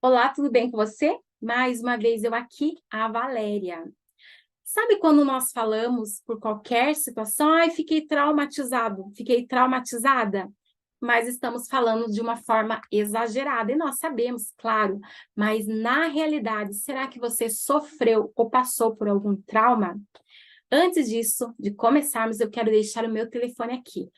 Olá, tudo bem com você? Mais uma vez eu aqui, a Valéria. Sabe quando nós falamos por qualquer situação, ai, fiquei traumatizado, fiquei traumatizada? Mas estamos falando de uma forma exagerada, e nós sabemos, claro, mas na realidade, será que você sofreu ou passou por algum trauma? Antes disso, de começarmos, eu quero deixar o meu telefone aqui.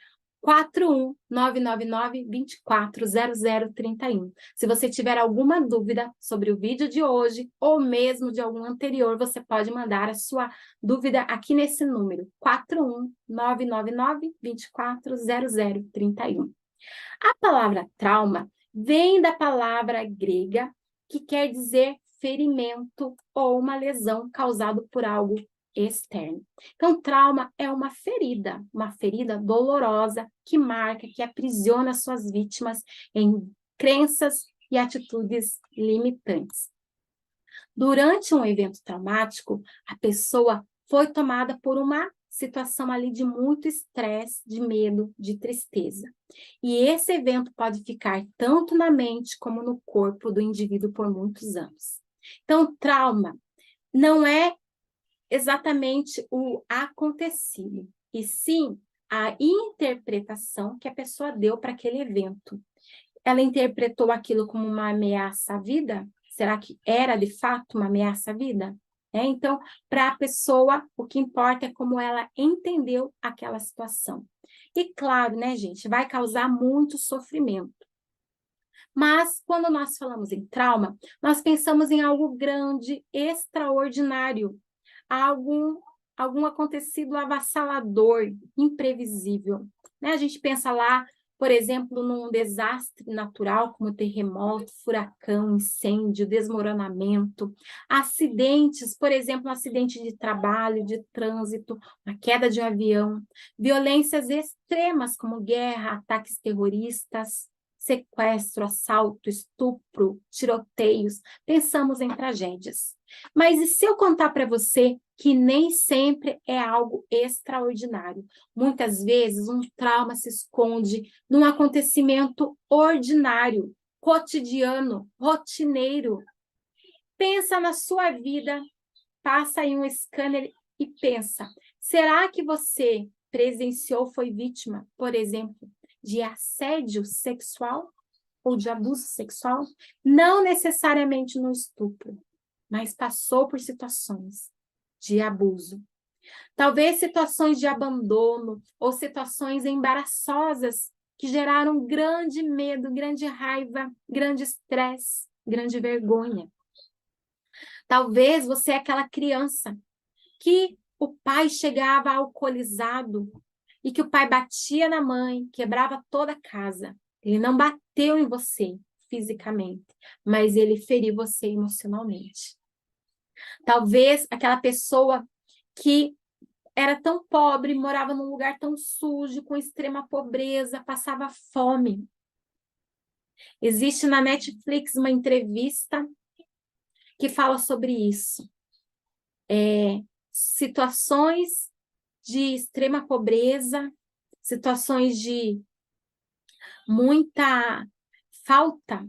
41999-240031. Se você tiver alguma dúvida sobre o vídeo de hoje ou mesmo de algum anterior, você pode mandar a sua dúvida aqui nesse número, 41999-240031. A palavra trauma vem da palavra grega que quer dizer ferimento ou uma lesão causado por algo externo. Então, trauma é uma ferida dolorosa que marca, que aprisiona suas vítimas em crenças e atitudes limitantes. Durante um evento traumático, a pessoa foi tomada por uma situação ali de muito estresse, de medo, de tristeza. E esse evento pode ficar tanto na mente como no corpo do indivíduo por muitos anos. Então, trauma não é exatamente o acontecido, e sim a interpretação que a pessoa deu para aquele evento. Ela interpretou aquilo como uma ameaça à vida? Será que era de fato uma ameaça à vida? Então, para a pessoa, o que importa é como ela entendeu aquela situação. E claro, né, gente, vai causar muito sofrimento. Mas, quando nós falamos em trauma, nós pensamos em algo grande, extraordinário, algum, algum acontecido avassalador, imprevisível. Né? A gente pensa lá, por exemplo, num desastre natural, como terremoto, furacão, incêndio, desmoronamento, acidentes, por exemplo, um acidente de trabalho, de trânsito, uma queda de um avião, violências extremas, como guerra, ataques terroristas, sequestro, assalto, estupro, tiroteios, pensamos em tragédias. Mas e se eu contar para você que nem sempre é algo extraordinário? Muitas vezes um trauma se esconde num acontecimento ordinário, cotidiano, rotineiro. Pensa na sua vida, passa aí um scanner e pensa: será que você presenciou, foi vítima, por exemplo, de assédio sexual ou de abuso sexual? Não necessariamente no estupro, mas passou por situações de abuso. Talvez situações de abandono ou situações embaraçosas que geraram grande medo, grande raiva, grande estresse, grande vergonha. Talvez você é aquela criança que o pai chegava alcoolizado e que o pai batia na mãe, quebrava toda a casa. Ele não bateu em você fisicamente, mas ele feriu você emocionalmente. Talvez aquela pessoa que era tão pobre, morava num lugar tão sujo, com extrema pobreza, passava fome. Existe na Netflix uma entrevista que fala sobre isso. Situações de extrema pobreza, situações de muita falta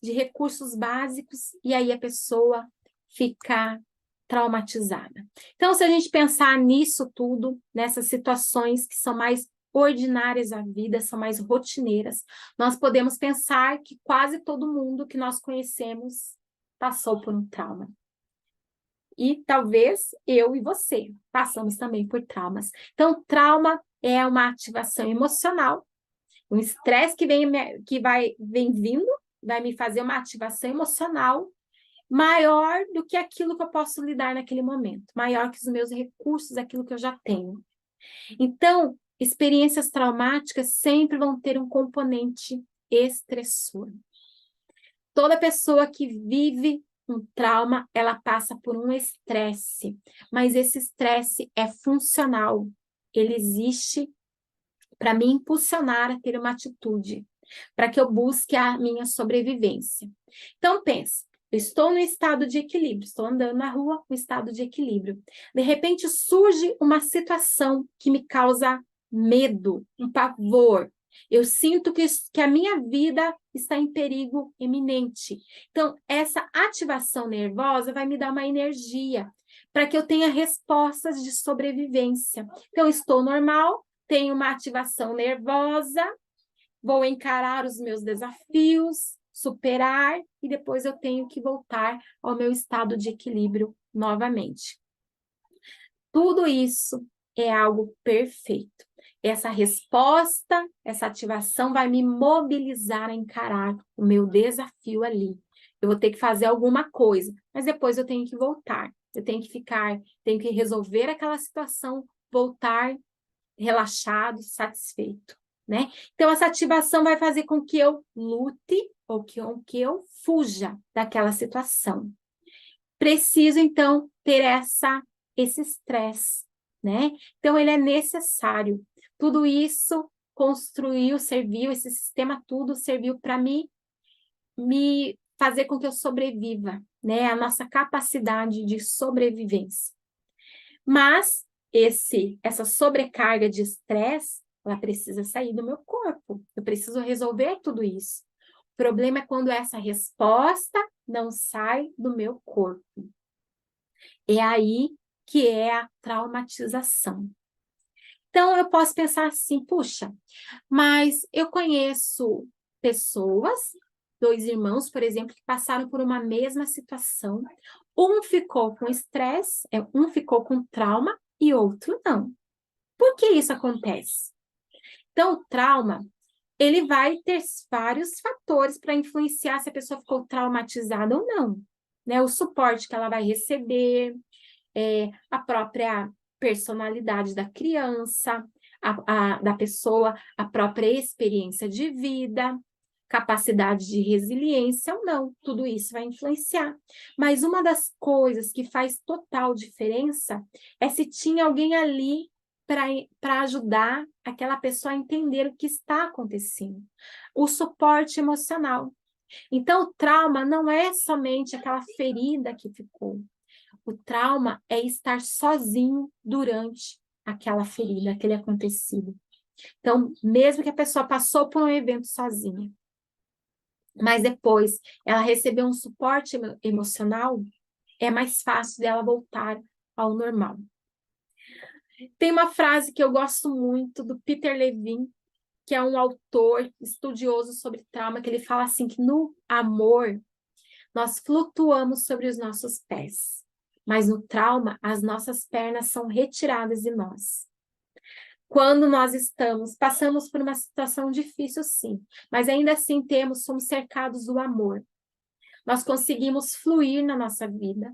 de recursos básicos, e aí a pessoa fica traumatizada. Então, se a gente pensar nisso tudo, nessas situações que são mais ordinárias à vida, são mais rotineiras, nós podemos pensar que quase todo mundo que nós conhecemos passou por um trauma. E talvez eu e você passamos também por traumas. Então, trauma é uma ativação emocional, um estresse vem vindo, vai me fazer uma ativação emocional maior do que aquilo que eu posso lidar naquele momento, maior que os meus recursos, aquilo que eu já tenho. Então, experiências traumáticas sempre vão ter um componente estressor. Toda pessoa que vive um trauma, ela passa por um estresse, mas esse estresse é funcional. Ele existe para me impulsionar a ter uma atitude, para que eu busque a minha sobrevivência. Então, pense, eu estou no estado de equilíbrio, estou andando na rua, no estado de equilíbrio. De repente surge uma situação que me causa medo, um pavor. Eu sinto que a minha vida está em perigo iminente. Então, essa ativação nervosa vai me dar uma energia para que eu tenha respostas de sobrevivência. Então, estou normal, tenho uma ativação nervosa, vou encarar os meus desafios, superar, e depois eu tenho que voltar ao meu estado de equilíbrio novamente. Tudo isso é algo perfeito. Essa resposta, essa ativação vai me mobilizar a encarar o meu desafio ali. Eu vou ter que fazer alguma coisa, mas depois eu tenho que voltar. Eu tenho que ficar, tenho que resolver aquela situação, voltar relaxado, satisfeito, né? Então, essa ativação vai fazer com que eu lute ou que eu fuja daquela situação. Preciso, então, ter esse estresse, né? Então, ele é necessário. Tudo isso construiu, serviu, esse sistema tudo serviu para me fazer com que eu sobreviva, né? A nossa capacidade de sobrevivência. Mas essa sobrecarga de estresse, ela precisa sair do meu corpo. Eu preciso resolver tudo isso. O problema é quando essa resposta não sai do meu corpo. É aí que é a traumatização. Então, eu posso pensar assim, puxa, mas eu conheço pessoas, 2 irmãos, por exemplo, que passaram por uma mesma situação. Um ficou com estresse, um ficou com trauma e outro não. Por que isso acontece? Então, o trauma, ele vai ter vários fatores para influenciar se a pessoa ficou traumatizada ou não, né? O suporte que ela vai receber, a própria personalidade da criança, da pessoa, a própria experiência de vida, capacidade de resiliência ou não, tudo isso vai influenciar. Mas uma das coisas que faz total diferença é se tinha alguém ali para ajudar aquela pessoa a entender o que está acontecendo. O suporte emocional. Então, o trauma não é somente aquela ferida que ficou. O trauma é estar sozinho durante aquela ferida, aquele acontecido. Então, mesmo que a pessoa passou por um evento sozinha, mas depois ela recebeu um suporte emocional, é mais fácil dela voltar ao normal. Tem uma frase que eu gosto muito do Peter Levine, que é um autor estudioso sobre trauma, que ele fala assim que no amor nós flutuamos sobre os nossos pés, mas no trauma as nossas pernas são retiradas de nós. Quando nós passamos por uma situação difícil, sim, mas ainda assim somos cercados do amor. Nós conseguimos fluir na nossa vida.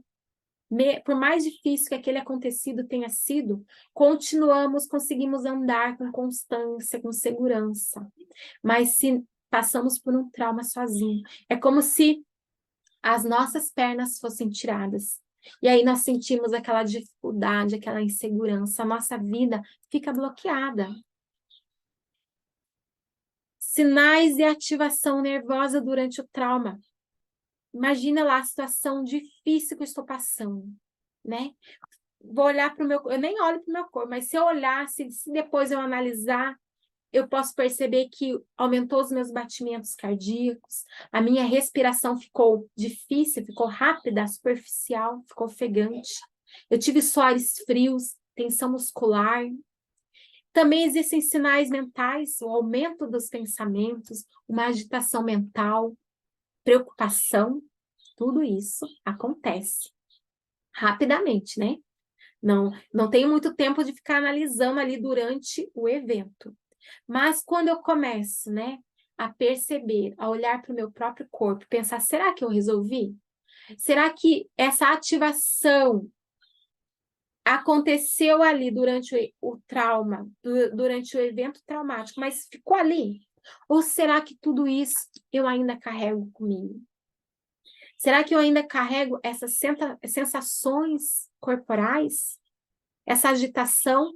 Por mais difícil que aquele acontecido tenha sido, conseguimos andar com constância, com segurança. Mas se passamos por um trauma sozinho, é como se as nossas pernas fossem tiradas. E aí nós sentimos aquela dificuldade, aquela insegurança, a nossa vida fica bloqueada. Sinais de ativação nervosa durante o trauma. Imagina lá a situação difícil que eu estou passando, né? Vou olhar para o meu... Eu nem olho para o meu corpo, mas se eu olhar, se depois eu analisar, eu posso perceber que aumentou os meus batimentos cardíacos, a minha respiração ficou difícil, ficou rápida, superficial, ficou ofegante. Eu tive suores frios, tensão muscular. Também existem sinais mentais, o aumento dos pensamentos, uma agitação mental, preocupação. Tudo isso acontece rapidamente, né? Não tenho muito tempo de ficar analisando ali durante o evento. Mas quando eu começo, né, a perceber, a olhar para o meu próprio corpo, pensar, será que eu resolvi? Será que essa ativação aconteceu ali durante o trauma, durante o evento traumático, mas ficou ali? Ou será que tudo isso eu ainda carrego comigo? Será que eu ainda carrego essas sensações corporais? Essa agitação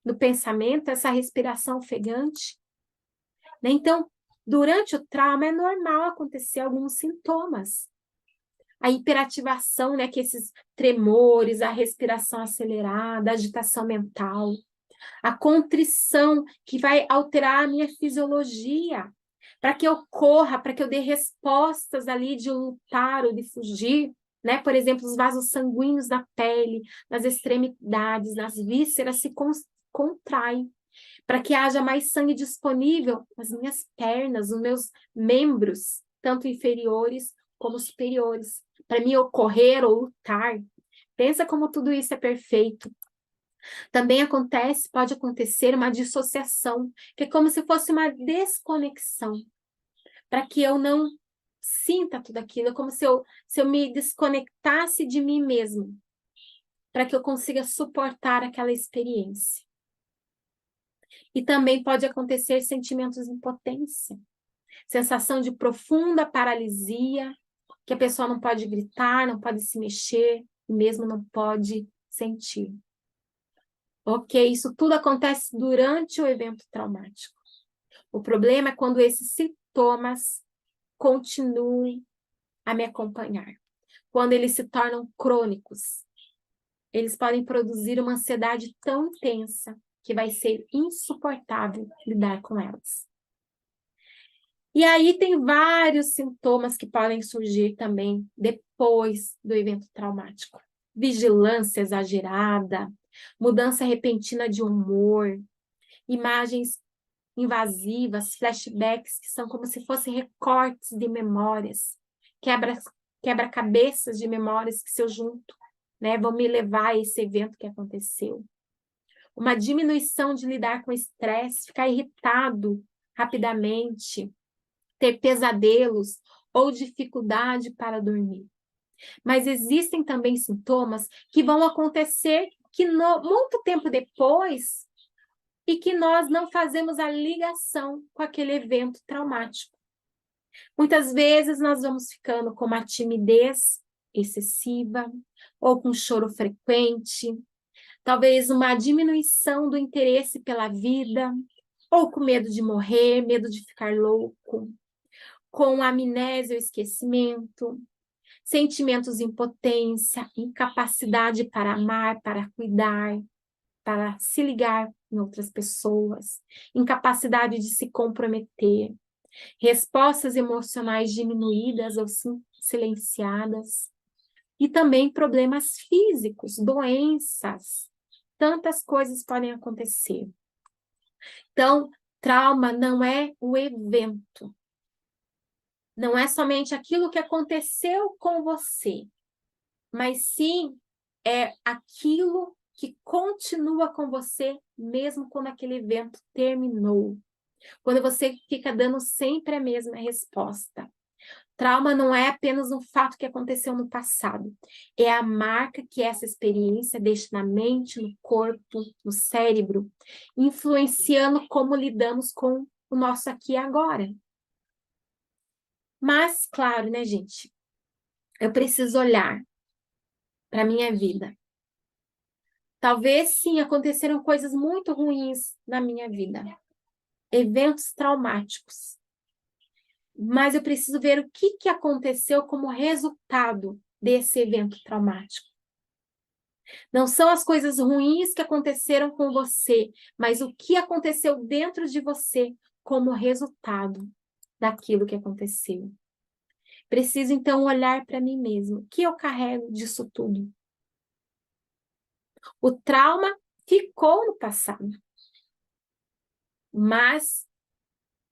do pensamento, essa respiração ofegante? Então, durante o trauma é normal acontecer alguns sintomas. A hiperativação, né, que esses tremores, a respiração acelerada, a agitação mental. A contrição que vai alterar a minha fisiologia, para que eu corra, para que eu dê respostas ali de lutar ou de fugir, né? Por exemplo, os vasos sanguíneos da pele, nas extremidades, nas vísceras se contraem, para que haja mais sangue disponível nas minhas pernas, nos meus membros, tanto inferiores como superiores, para me ocorrer ou lutar. Pensa como tudo isso é perfeito. Também pode acontecer uma dissociação, que é como se fosse uma desconexão, para que eu não sinta tudo aquilo, é como se eu me desconectasse de mim mesmo, para que eu consiga suportar aquela experiência. E também pode acontecer sentimentos de impotência, sensação de profunda paralisia, que a pessoa não pode gritar, não pode se mexer, e mesmo não pode sentir. Ok, isso tudo acontece durante o evento traumático. O problema é quando esses sintomas continuam a me acompanhar. Quando eles se tornam crônicos, eles podem produzir uma ansiedade tão intensa que vai ser insuportável lidar com elas. E aí tem vários sintomas que podem surgir também depois do evento traumático. Vigilância exagerada, mudança repentina de humor, imagens invasivas, flashbacks, que são como se fossem recortes de memórias, quebra-cabeças de memórias que se eu junto, né, vão me levar a esse evento que aconteceu. Uma diminuição de lidar com estresse, ficar irritado rapidamente, ter pesadelos ou dificuldade para dormir. Mas existem também sintomas que vão acontecer que muito tempo depois e que nós não fazemos a ligação com aquele evento traumático. Muitas vezes nós vamos ficando com uma timidez excessiva, ou com choro frequente, talvez uma diminuição do interesse pela vida, ou com medo de morrer, medo de ficar louco, com amnésia ou esquecimento, sentimentos de impotência, incapacidade para amar, para cuidar, para se ligar em outras pessoas, incapacidade de se comprometer, respostas emocionais diminuídas ou silenciadas, e também problemas físicos, doenças, tantas coisas podem acontecer. Então, trauma não é o evento, não é somente aquilo que aconteceu com você, mas sim é aquilo que continua com você mesmo quando aquele evento terminou. Quando você fica dando sempre a mesma resposta. Trauma não é apenas um fato que aconteceu no passado, é a marca que essa experiência deixa na mente, no corpo, no cérebro, influenciando como lidamos com o nosso aqui e agora. Mas, claro, né, gente? Eu preciso olhar para a minha vida. Talvez, sim, aconteceram coisas muito ruins na minha vida. Eventos traumáticos. Mas eu preciso ver o que aconteceu como resultado desse evento traumático. Não são as coisas ruins que aconteceram com você, mas o que aconteceu dentro de você como resultado daquilo que aconteceu. Preciso, então, olhar para mim mesmo. O que eu carrego disso tudo? O trauma ficou no passado. Mas,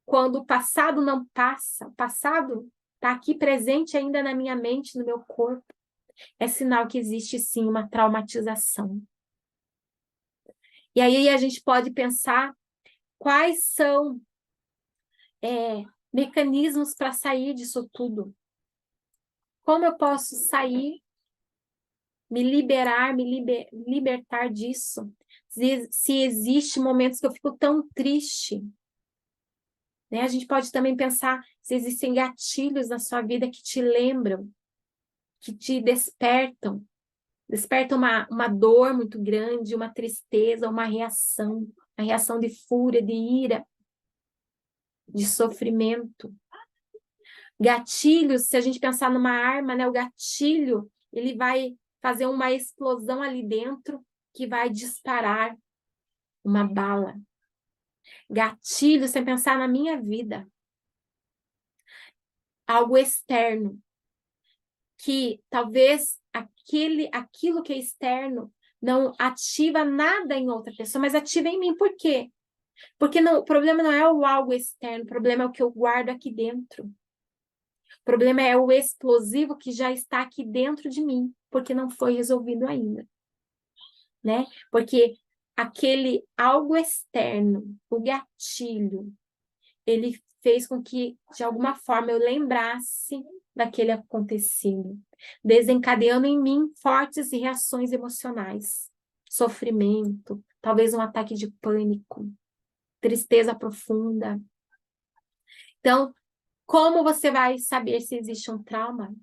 quando o passado não passa, o passado está aqui presente ainda na minha mente, no meu corpo, é sinal que existe, sim, uma traumatização. E aí a gente pode pensar quais são mecanismos para sair disso tudo. Como eu posso sair, me liberar, libertar disso? Se existe momentos que eu fico tão triste, né? A gente pode também pensar se existem gatilhos na sua vida que te lembram, que te despertam uma dor muito grande, uma tristeza, uma reação de fúria, de ira, de sofrimento. Gatilhos, se a gente pensar numa arma, né, o gatilho, ele vai fazer uma explosão ali dentro que vai disparar uma bala. Gatilho sem pensar na minha vida. Algo externo. Que talvez aquilo que é externo não ativa nada em outra pessoa, mas ativa em mim. Por quê? Porque o problema não é o algo externo, o problema é o que eu guardo aqui dentro. O problema é o explosivo que já está aqui dentro de mim, porque não foi resolvido ainda. Né? Porque aquele algo externo, o gatilho, ele fez com que, de alguma forma, eu lembrasse daquele acontecido, desencadeando em mim fortes reações emocionais, sofrimento, talvez um ataque de pânico, tristeza profunda. Então, como você vai saber se existe um trauma?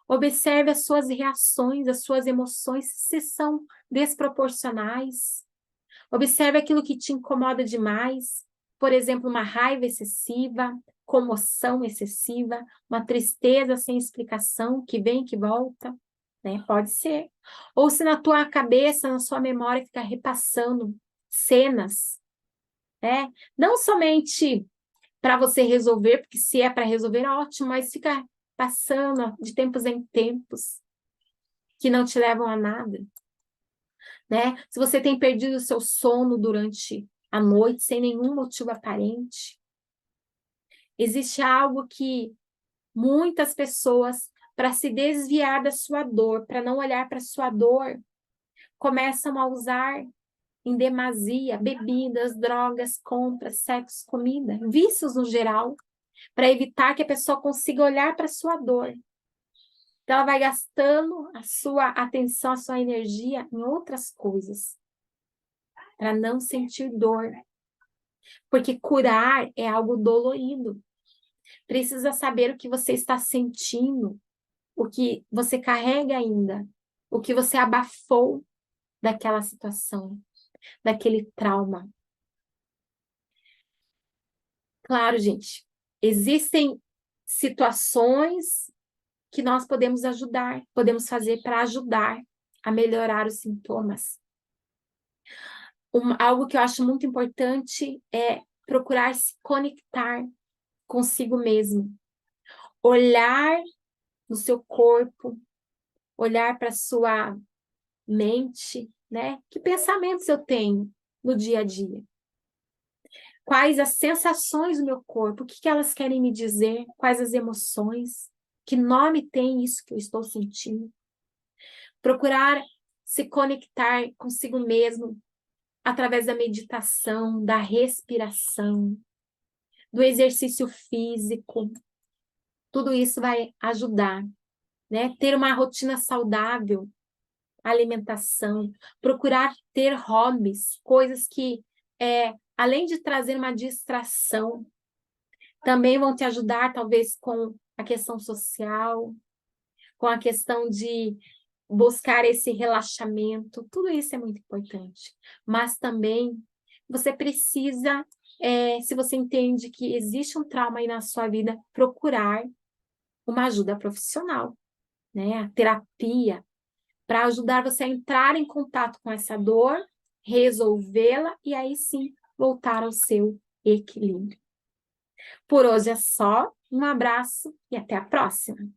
Observe as suas reações, as suas emoções, se são desproporcionais. Observe aquilo que te incomoda demais. Por exemplo, uma raiva excessiva, comoção excessiva, uma tristeza sem explicação, que vem e que volta, né? Pode ser. Ou se na tua cabeça, na sua memória, fica repassando cenas, né? Não somente para você resolver, porque se é para resolver, ótimo, mas fica passando de tempos em tempos, que não te levam a nada, né? Se você tem perdido o seu sono durante a noite, sem nenhum motivo aparente, existe algo que muitas pessoas, para se desviar da sua dor, para não olhar para a sua dor, começam a usar em demasia bebidas, drogas, compras, sexo, comida, vícios no geral, para evitar que a pessoa consiga olhar para a sua dor. Então, ela vai gastando a sua atenção, a sua energia em outras coisas, para não sentir dor. Porque curar é algo dolorido. Precisa saber o que você está sentindo, o que você carrega ainda, o que você abafou daquela situação, daquele trauma. Claro, gente, existem situações que nós podemos ajudar, podemos fazer para ajudar a melhorar os sintomas. Algo que eu acho muito importante é procurar se conectar consigo mesmo. Olhar no seu corpo, olhar para a sua mente, né? Que pensamentos eu tenho no dia a dia? Quais as sensações do meu corpo? O que elas querem me dizer? Quais as emoções? Que nome tem isso que eu estou sentindo? Procurar se conectar consigo mesmo através da meditação, da respiração, do exercício físico. Tudo isso vai ajudar, né? Ter uma rotina saudável, alimentação, procurar ter hobbies, coisas que, além de trazer uma distração, também vão te ajudar, talvez, com a questão social, com a questão de buscar esse relaxamento. Tudo isso é muito importante. Mas também você precisa, se você entende que existe um trauma aí na sua vida, procurar uma ajuda profissional, né? A terapia, para ajudar você a entrar em contato com essa dor, resolvê-la e aí sim voltar ao seu equilíbrio. Por hoje é só, um abraço e até a próxima!